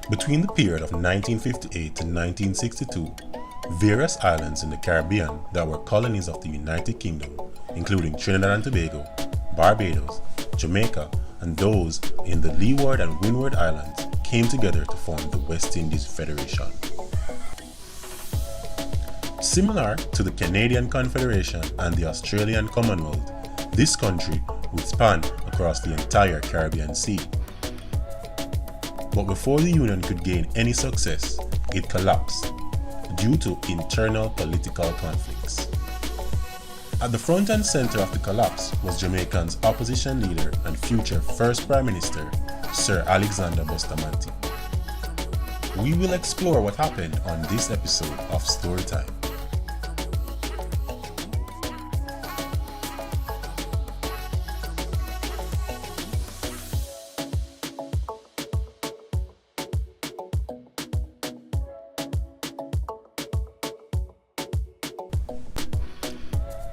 Between the period of 1958 to 1962, various islands in the Caribbean that were colonies of the United Kingdom, including Trinidad and Tobago, Barbados, Jamaica, and those in the Leeward and Windward Islands, came together to form the West Indies Federation. Similar to the Canadian Confederation and the Australian Commonwealth, this country would span across the entire Caribbean Sea. But before the Union could gain any success, it collapsed due to internal political conflicts. At the front and center of the collapse was Jamaica's opposition leader and future first Prime Minister, Sir Alexander Bustamant. We will explore what happened on this episode of Storytime.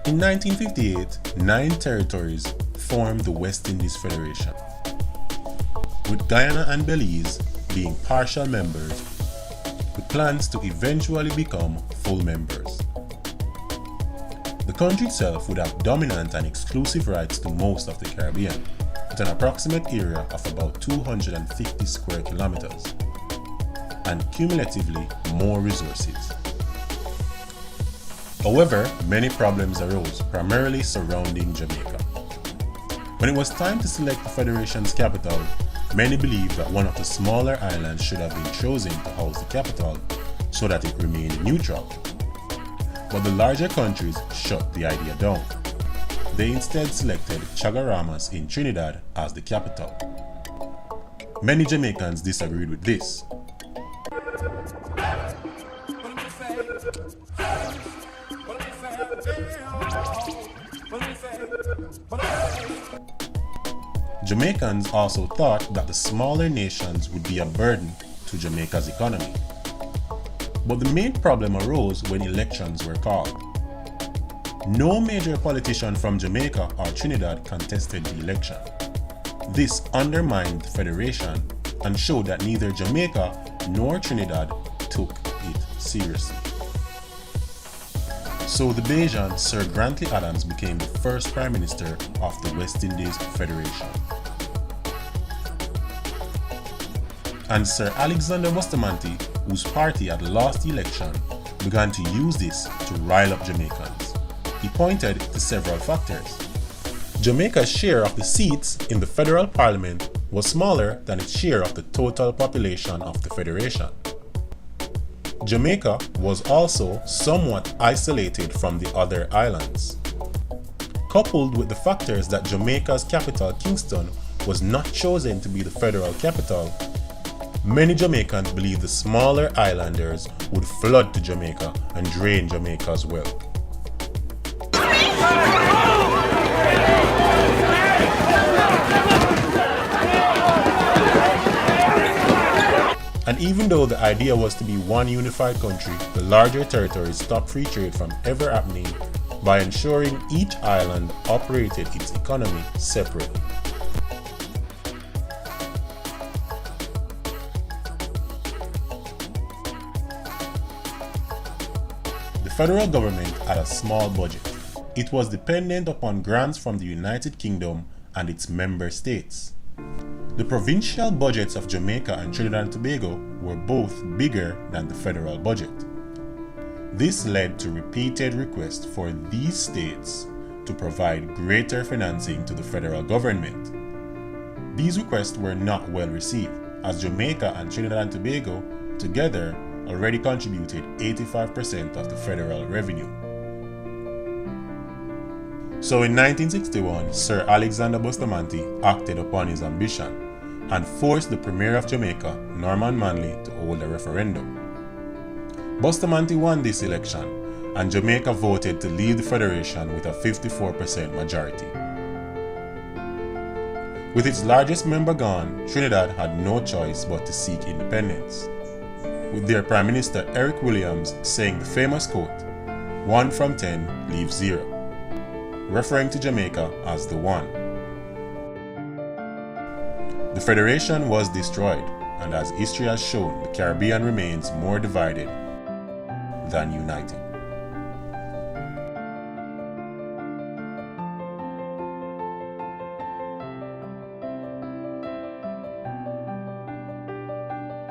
In 1958, 9 territories formed the West Indies Federation, with Guyana and Belize being partial members, with plans to eventually become full members. The country itself would have dominant and exclusive rights to most of the Caribbean, with an approximate area of about 250 square kilometers, and cumulatively more resources. However, many problems arose, primarily surrounding Jamaica. When it was time to select the Federation's capital, many believed that one of the smaller islands should have been chosen to house the capital so that it remained neutral. But the larger countries shut the idea down. They instead selected Chaguaramas in Trinidad as the capital. Many Jamaicans disagreed with this. Jamaicans also thought that the smaller nations would be a burden to Jamaica's economy. But the main problem arose when elections were called. No major politician from Jamaica or Trinidad contested the election. This undermined the Federation and showed that neither Jamaica nor Trinidad took it seriously. So the Bajan Sir Grantley Adams became the first Prime Minister of the West Indies Federation. And Sir Alexander Bustamant, whose party had lost the election, began to use this to rile up Jamaicans. He pointed to several factors. Jamaica's share of the seats in the federal parliament was smaller than its share of the total population of the Federation. Jamaica was also somewhat isolated from the other islands. Coupled with the factors that Jamaica's capital, Kingston, was not chosen to be the federal capital, many Jamaicans believed the smaller islanders would flood to Jamaica and drain Jamaica's wealth. And even though the idea was to be one unified country, the larger territories stopped free trade from ever happening by ensuring each island operated its economy separately. The federal government had a small budget. It was dependent upon grants from the United Kingdom and its member states. The provincial budgets of Jamaica and Trinidad and Tobago were both bigger than the federal budget. This led to repeated requests for these states to provide greater financing to the federal government. These requests were not well received, as Jamaica and Trinidad and Tobago together already contributed 85% of the federal revenue. So in 1961, Sir Alexander Bustamant acted upon his ambition and forced the Premier of Jamaica, Norman Manley, to hold a referendum. Bustamant won this election, and Jamaica voted to leave the Federation with a 54% majority. With its largest member gone, Trinidad had no choice but to seek independence, with their Prime Minister Eric Williams saying the famous quote, "1 from 10 leaves 0, referring to Jamaica as the one. The Federation was destroyed, and as history has shown, the Caribbean remains more divided than united.